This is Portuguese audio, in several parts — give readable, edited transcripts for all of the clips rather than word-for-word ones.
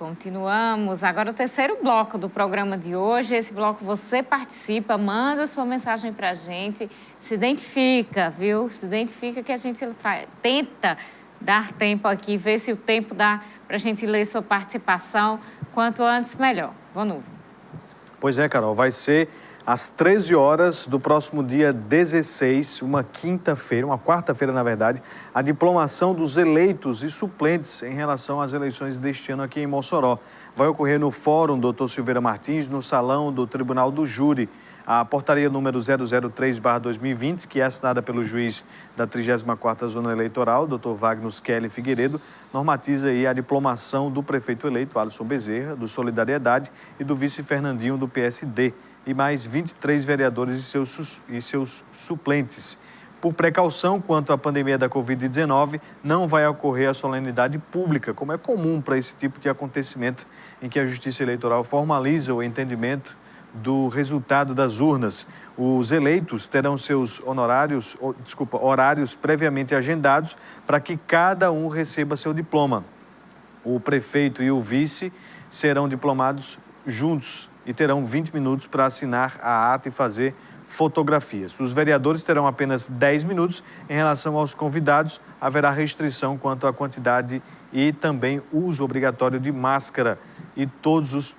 Continuamos. Agora o terceiro bloco do programa de hoje. Esse bloco você participa, manda sua mensagem para a gente, se identifica, viu? Se identifica que a gente tenta dar tempo aqui, ver se o tempo dá para a gente ler sua participação. Quanto antes, melhor. Vonúvio. Pois é, Carol, vai ser às 13 horas do próximo dia 16, uma quinta-feira, uma quarta-feira, na verdade, a diplomação dos eleitos e suplentes em relação às eleições deste ano aqui em Mossoró. Vai ocorrer no Fórum Dr. Silveira Martins, no Salão do Tribunal do Júri. A portaria número 003/2020, que é assinada pelo juiz da 34ª Zona Eleitoral, Dr. Wagner Kelly Figueiredo, normatiza aí a diplomação do prefeito eleito, Alisson Bezerra, do Solidariedade, e do vice Fernandinho, do PSD, e mais 23 vereadores e seus suplentes. Por precaução quanto à pandemia da Covid-19, não vai ocorrer a solenidade pública, como é comum para esse tipo de acontecimento, em que a Justiça Eleitoral formaliza o entendimento do resultado das urnas. Os eleitos terão seus horários previamente agendados para que cada um receba seu diploma. O prefeito e o vice serão diplomados juntos e terão 20 minutos para assinar a ata e fazer fotografias. Os vereadores terão apenas 10 minutos. Em relação aos convidados, haverá restrição quanto à quantidade e também uso obrigatório de máscara de todos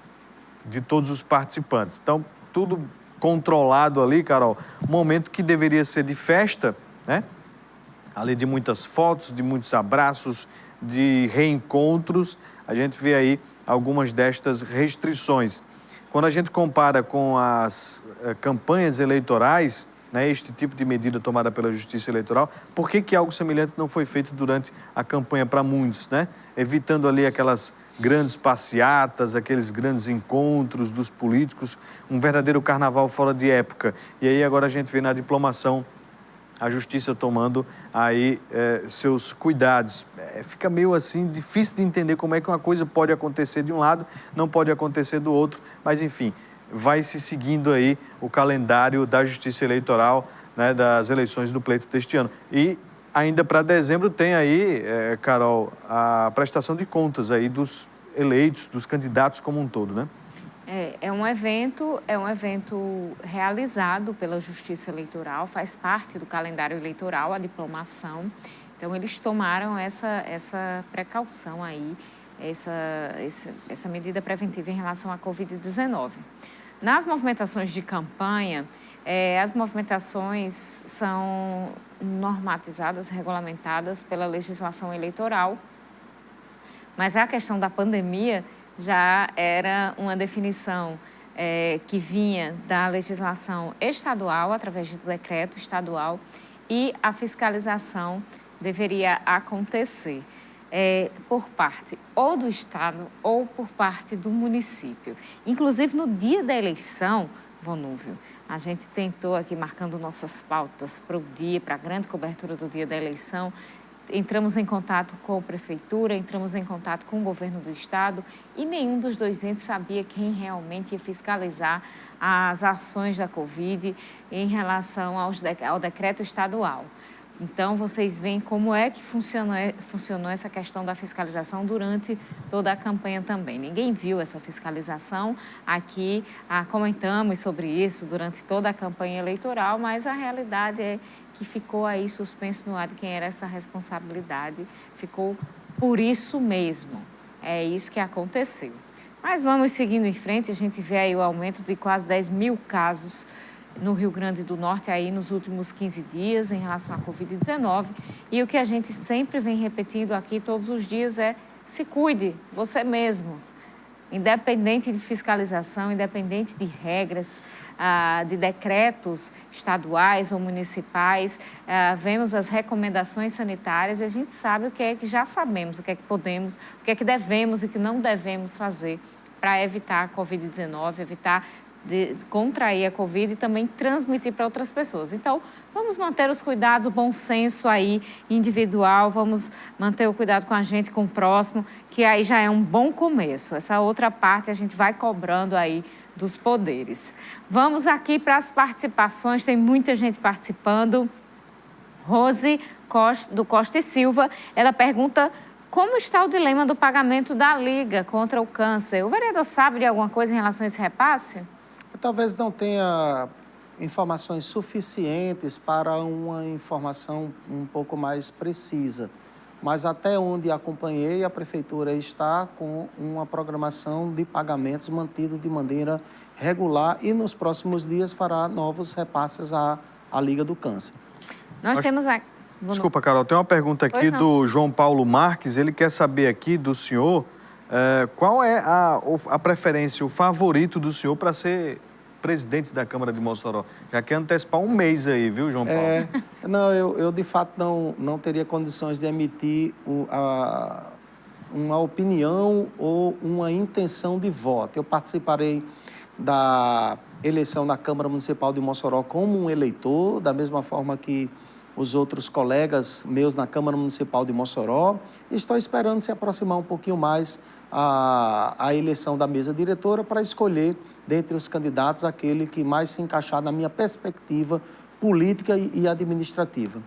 os participantes. Então, tudo controlado ali, Carol. Momento que deveria ser de festa, né? Ali de muitas fotos, de muitos abraços, de reencontros. A gente vê aí algumas destas restrições. Quando a gente compara com as campanhas eleitorais, né, este tipo de medida tomada pela Justiça Eleitoral, por que algo semelhante não foi feito durante a campanha para muitos, né? Evitando ali aquelas grandes passeatas, aqueles grandes encontros dos políticos, um verdadeiro carnaval fora de época. E aí agora a gente vê na diplomação a Justiça tomando aí seus cuidados. Fica meio assim, difícil de entender como é que uma coisa pode acontecer de um lado, não pode acontecer do outro, mas enfim, vai se seguindo aí o calendário da Justiça Eleitoral, né, das eleições do pleito deste ano. E ainda para dezembro tem aí, Carol, a prestação de contas aí dos eleitos, dos candidatos como um todo, né? É um evento realizado pela Justiça Eleitoral, faz parte do calendário eleitoral, a diplomação. Então, eles tomaram essa precaução aí, essa medida preventiva em relação à Covid-19. Nas movimentações de campanha, as movimentações são normatizadas, regulamentadas pela legislação eleitoral, mas a questão da pandemia já era uma definição que vinha da legislação estadual, através do decreto estadual, e a fiscalização deveria acontecer por parte ou do Estado ou por parte do município. Inclusive, no dia da eleição, Vonúvio, a gente tentou aqui, marcando nossas pautas para o dia, para a grande cobertura do dia da eleição, entramos em contato com a prefeitura, entramos em contato com o governo do estado e nenhum dos dois entes sabia quem realmente ia fiscalizar as ações da Covid em relação ao decreto estadual. Então, vocês veem como é que funcionou essa questão da fiscalização durante toda a campanha também. Ninguém viu essa fiscalização. Aqui comentamos sobre isso durante toda a campanha eleitoral, mas a realidade é que ficou aí suspenso no ar de quem era essa responsabilidade. Ficou por isso mesmo. É isso que aconteceu. Mas vamos seguindo em frente. A gente vê aí o aumento de quase 10 mil casos no Rio Grande do Norte aí nos últimos 15 dias em relação à Covid-19. E o que a gente sempre vem repetindo aqui todos os dias é: se cuide, você mesmo. Independente de fiscalização, independente de regras, de decretos estaduais ou municipais, vemos as recomendações sanitárias e a gente sabe o que é que já sabemos, o que é que podemos, o que é que devemos e que não devemos fazer para evitar a Covid-19, evitar de contrair a Covid e também transmitir para outras pessoas. Então, vamos manter os cuidados, o bom senso aí individual, vamos manter o cuidado com a gente, com o próximo, que aí já é um bom começo. Essa outra parte a gente vai cobrando aí dos poderes. Vamos aqui para as participações, tem muita gente participando. Rose do Costa e Silva, ela pergunta Como está o dilema do pagamento da Liga contra o câncer? O vereador sabe de alguma coisa em relação a esse repasse? Talvez não tenha informações suficientes para uma informação um pouco mais precisa. Mas até onde acompanhei, a Prefeitura está com uma programação de pagamentos mantido de maneira regular e nos próximos dias fará novos repasses à Liga do Câncer. Nós temos a... Desculpa, Carol, tem uma pergunta aqui do João Paulo Marques. Ele quer saber aqui do senhor qual é a preferência, o favorito do senhor para ser presidente da Câmara de Mossoró. Já quer antecipar um mês aí, viu, João Paulo? Não, eu de fato não teria condições de emitir uma opinião ou uma intenção de voto. Eu participarei da eleição na Câmara Municipal de Mossoró como um eleitor, da mesma forma que os outros colegas meus na Câmara Municipal de Mossoró. Estou esperando se aproximar um pouquinho mais a eleição da mesa diretora para escolher, dentre os candidatos, aquele que mais se encaixar na minha perspectiva política e administrativa.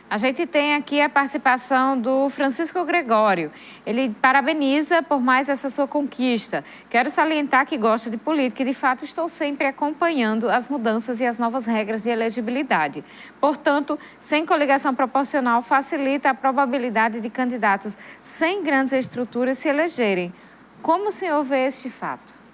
A gente tem aqui a participação do Francisco Gregório. Ele parabeniza por mais essa sua conquista. Quero salientar que gosto de política e, de fato, estou sempre acompanhando as mudanças e as novas regras de elegibilidade. Portanto, sem coligação proporcional facilita a probabilidade de candidatos sem grandes estruturas se elegerem. Como o senhor vê este fato?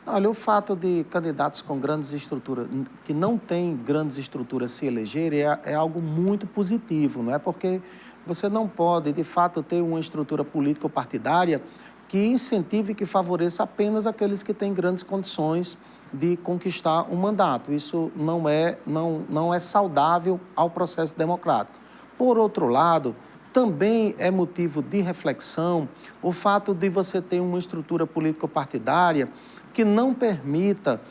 Olha, o fato de candidatos com grandes estruturas, que não têm grandes estruturas se elegerem, é algo muito positivo, não é? Porque você não pode, de fato, ter uma estrutura político-partidária que incentive e que favoreça apenas aqueles que têm grandes condições de conquistar um mandato. Isso não é saudável ao processo democrático. Por outro lado, também é motivo de reflexão o fato de você ter uma estrutura político-partidária que não permita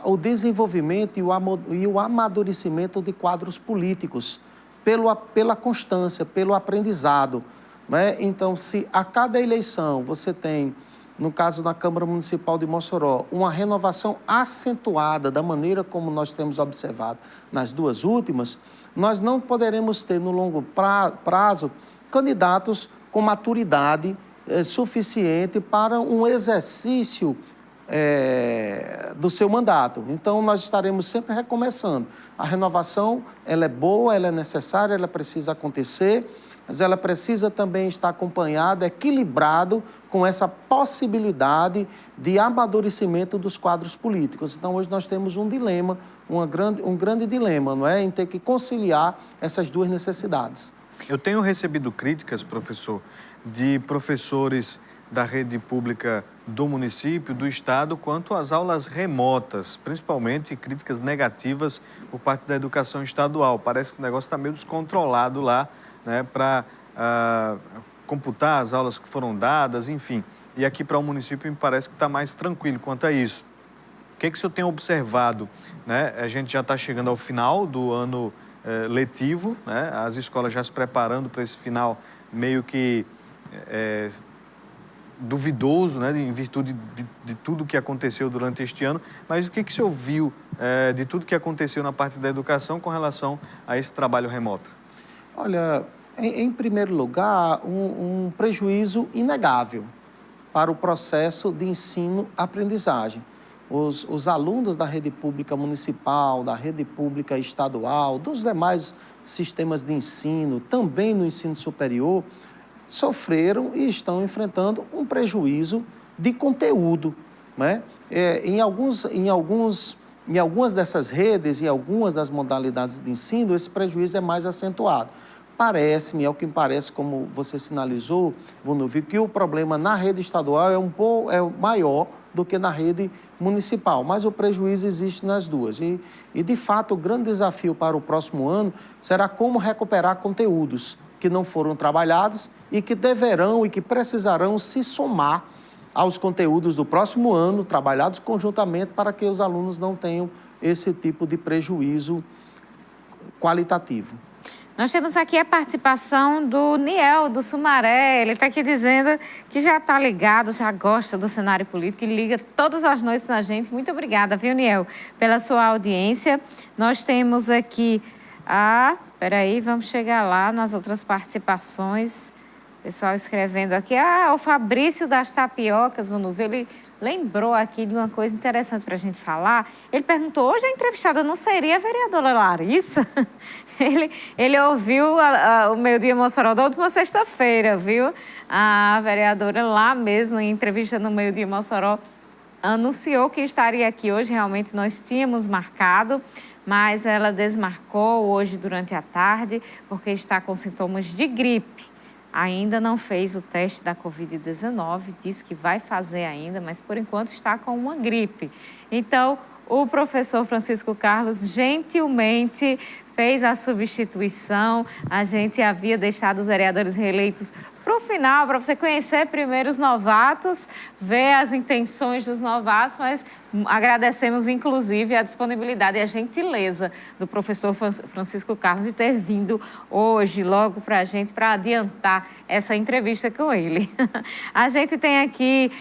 o desenvolvimento e o amadurecimento de quadros políticos pela constância, pelo aprendizado, né? Então, se a cada eleição você tem, no caso da Câmara Municipal de Mossoró, uma renovação acentuada da maneira como nós temos observado nas duas últimas, nós não poderemos ter no longo prazo candidatos com maturidade suficiente para um exercício do seu mandato. Então, nós estaremos sempre recomeçando. A renovação, ela é boa, ela é necessária, ela precisa acontecer, mas ela precisa também estar acompanhada, equilibrado com essa possibilidade de amadurecimento dos quadros políticos. Então, hoje nós temos um dilema, um grande dilema, não é? Em ter que conciliar essas duas necessidades. Eu tenho recebido críticas, professor, de professores da rede pública do município, do estado, quanto às aulas remotas, principalmente críticas negativas por parte da educação estadual. Parece que o negócio está meio descontrolado lá, né, para computar as aulas que foram dadas, enfim. E aqui para o município me parece que está mais tranquilo quanto a isso. O que o senhor tem observado, né? A gente já está chegando ao final do ano letivo, né? As escolas já se preparando para esse final meio que duvidoso, né? Em virtude de tudo que aconteceu durante este ano. Mas o que o senhor viu de tudo que aconteceu na parte da educação com relação a esse trabalho remoto? Olha, em primeiro lugar, um prejuízo inegável para o processo de ensino-aprendizagem. Os alunos da rede pública municipal, da rede pública estadual, dos demais sistemas de ensino, também no ensino superior, sofreram e estão enfrentando um prejuízo de conteúdo, né? Em algumas dessas redes, em algumas das modalidades de ensino, esse prejuízo é mais acentuado. Parece-me, é o que me parece, como você sinalizou, Vunovic, que o problema na rede estadual é maior do que na rede municipal, mas o prejuízo existe nas duas. E, de fato, o grande desafio para o próximo ano será como recuperar conteúdos que não foram trabalhados e que deverão e que precisarão se somar aos conteúdos do próximo ano, trabalhados conjuntamente para que os alunos não tenham esse tipo de prejuízo qualitativo. Nós temos aqui a participação do Niel, do Sumaré. Ele está aqui dizendo que já está ligado, já gosta do cenário político e liga todas as noites na gente. Muito obrigada, viu, Niel, pela sua audiência. Nós temos aqui Peraí, vamos chegar lá nas outras participações. Pessoal escrevendo aqui, o Fabrício das Tapiocas, vamos ver, ele lembrou aqui de uma coisa interessante para a gente falar. Ele perguntou, hoje a entrevistada não seria a vereadora Larissa? Ele ouviu o Meio-Dia Mossoró da última sexta-feira, viu? A vereadora lá mesmo, em entrevista no Meio-Dia Mossoró, anunciou que estaria aqui hoje. Realmente nós tínhamos marcado, mas ela desmarcou hoje durante a tarde, porque está com sintomas de gripe. Ainda não fez o teste da Covid-19, disse que vai fazer ainda, mas por enquanto está com uma gripe. Então, o professor Francisco Carlos gentilmente fez a substituição. A gente havia deixado os vereadores reeleitos para o final, para você conhecer primeiro os novatos, ver as intenções dos novatos, mas agradecemos, inclusive, a disponibilidade e a gentileza do professor Francisco Carlos de ter vindo hoje, logo para a gente, para adiantar essa entrevista com ele. A gente tem aqui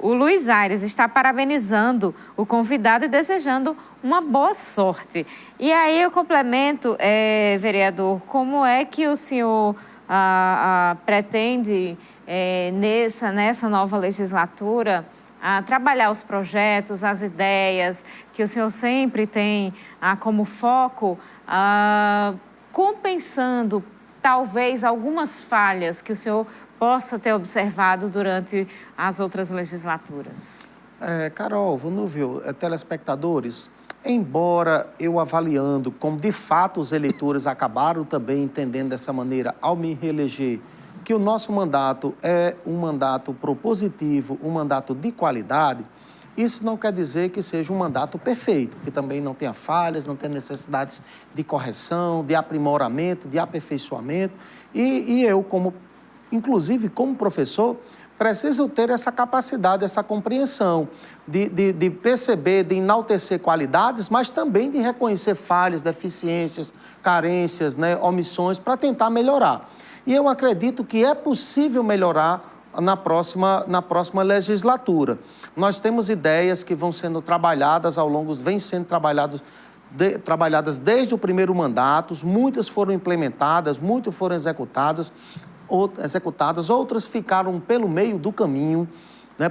o Luiz Aires está parabenizando o convidado e desejando uma boa sorte. E aí eu complemento, vereador, como é que o senhor pretende, nessa nova legislatura, trabalhar os projetos, as ideias que o senhor sempre tem como foco, compensando talvez algumas falhas que o senhor possa ter observado durante as outras legislaturas? Carol, Vonúvio, telespectadores, embora eu avaliando como de fato os eleitores acabaram também entendendo dessa maneira ao me reeleger, que o nosso mandato é um mandato propositivo, um mandato de qualidade, isso não quer dizer que seja um mandato perfeito, que também não tenha falhas, não tenha necessidades de correção, de aprimoramento, de aperfeiçoamento. E eu, inclusive como professor, preciso ter essa capacidade, essa compreensão de perceber, de enaltecer qualidades, mas também de reconhecer falhas, deficiências, carências, omissões, para tentar melhorar. E eu acredito que é possível melhorar na próxima legislatura. Nós temos ideias que vão sendo trabalhadas vêm sendo trabalhadas desde o primeiro mandato, muitas foram implementadas, muitas foram executadas, outras ficaram pelo meio do caminho,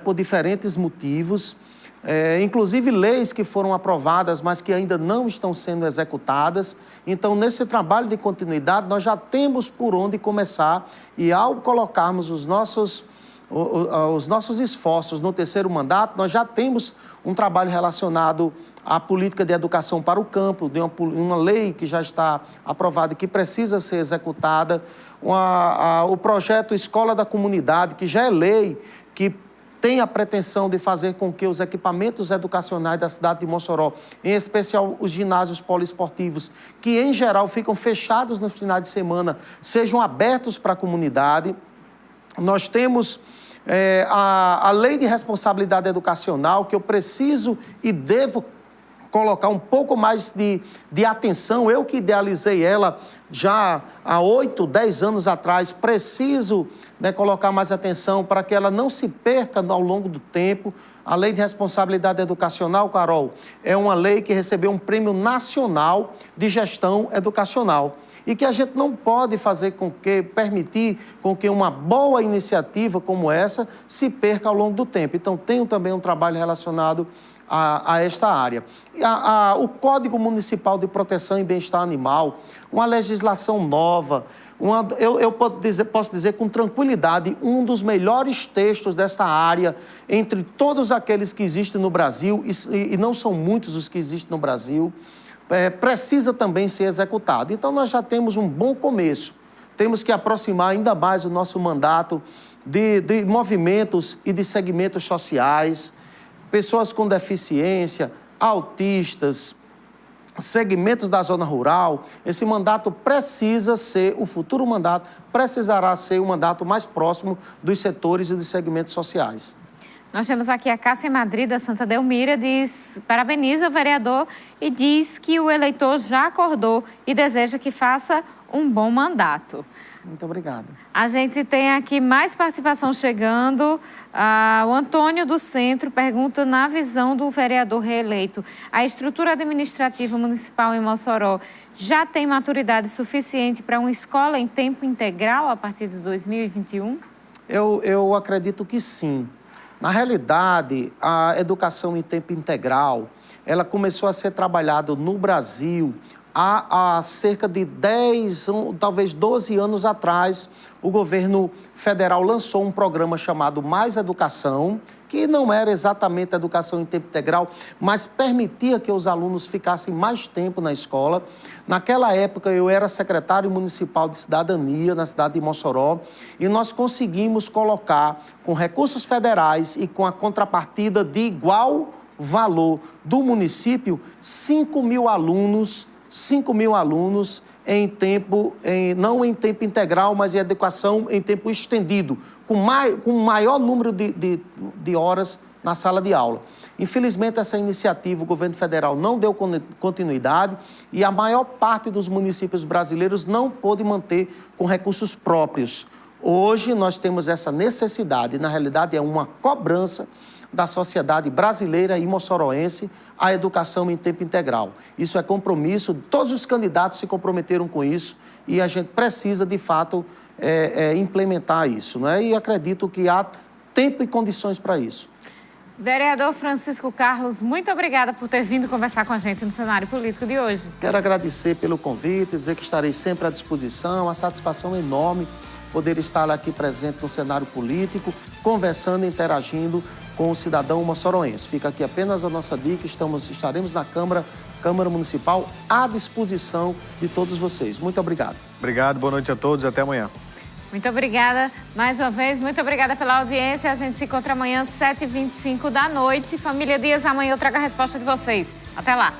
por diferentes motivos. Inclusive leis que foram aprovadas, mas que ainda não estão sendo executadas. Então, nesse trabalho de continuidade, nós já temos por onde começar e, ao colocarmos os nossos esforços no terceiro mandato, nós já temos um trabalho relacionado à política de educação para o campo, de uma lei que já está aprovada e que precisa ser executada, o projeto Escola da Comunidade, que já é lei, que tem a pretensão de fazer com que os equipamentos educacionais da cidade de Mossoró, em especial os ginásios poliesportivos, que em geral ficam fechados nos finais de semana, sejam abertos para a comunidade. Nós temos a Lei de Responsabilidade Educacional, que eu preciso e devo colocar um pouco mais de atenção. Eu que idealizei ela já há 8, 10 anos atrás, preciso colocar mais atenção para que ela não se perca ao longo do tempo. A Lei de Responsabilidade Educacional, Carol, é uma lei que recebeu um prêmio nacional de gestão educacional e que a gente não pode permitir com que uma boa iniciativa como essa se perca ao longo do tempo. Então, tenho também um trabalho relacionado a esta área. O Código Municipal de Proteção e Bem-Estar Animal, uma legislação nova, eu posso dizer com tranquilidade, um dos melhores textos desta área entre todos aqueles que existem no Brasil, e não são muitos os que existem no Brasil, precisa também ser executado. Então, nós já temos um bom começo. Temos que aproximar ainda mais o nosso mandato de movimentos e de segmentos sociais, pessoas com deficiência, autistas, segmentos da zona rural. Esse mandato precisa ser, o futuro mandato precisará ser o mandato mais próximo dos setores e dos segmentos sociais. Nós temos aqui a Cássia Madrid, da Santa Delmira, parabeniza o vereador e diz que o eleitor já acordou e deseja que faça um bom mandato. Muito obrigado. A gente tem aqui mais participação chegando. O Antônio do Centro pergunta, na visão do vereador reeleito, a estrutura administrativa municipal em Mossoró já tem maturidade suficiente para uma escola em tempo integral a partir de 2021? Eu acredito que sim. Na realidade, a educação em tempo integral, ela começou a ser trabalhada no Brasil há cerca de 10, talvez 12 anos atrás. O governo federal lançou um programa chamado Mais Educação, que não era exatamente educação em tempo integral, mas permitia que os alunos ficassem mais tempo na escola. Naquela época, eu era secretário municipal de cidadania na cidade de Mossoró e nós conseguimos colocar, com recursos federais e com a contrapartida de igual valor do município, 5 mil alunos não em tempo integral, mas em educação em tempo estendido, com maior número de horas na sala de aula. Infelizmente, essa iniciativa, o governo federal não deu continuidade e a maior parte dos municípios brasileiros não pôde manter com recursos próprios. Hoje, nós temos essa necessidade, na realidade, é uma cobrança da sociedade brasileira e moçoroense a educação em tempo integral. Isso é compromisso, todos os candidatos se comprometeram com isso e a gente precisa, de fato, implementar isso, né? E acredito que há tempo e condições para isso. Vereador Francisco Carlos, muito obrigada por ter vindo conversar com a gente no cenário político de hoje. Quero agradecer pelo convite, dizer que estarei sempre à disposição, a satisfação é enorme poder estar aqui presente no cenário político, conversando e interagindo com o cidadão moçoroense. Fica aqui apenas a nossa dica, estaremos na Câmara Municipal à disposição de todos vocês. Muito obrigado. Obrigado, boa noite a todos e até amanhã. Muito obrigada mais uma vez, muito obrigada pela audiência. A gente se encontra amanhã às 7h25 da noite. Família Dias, amanhã eu trago a resposta de vocês. Até lá.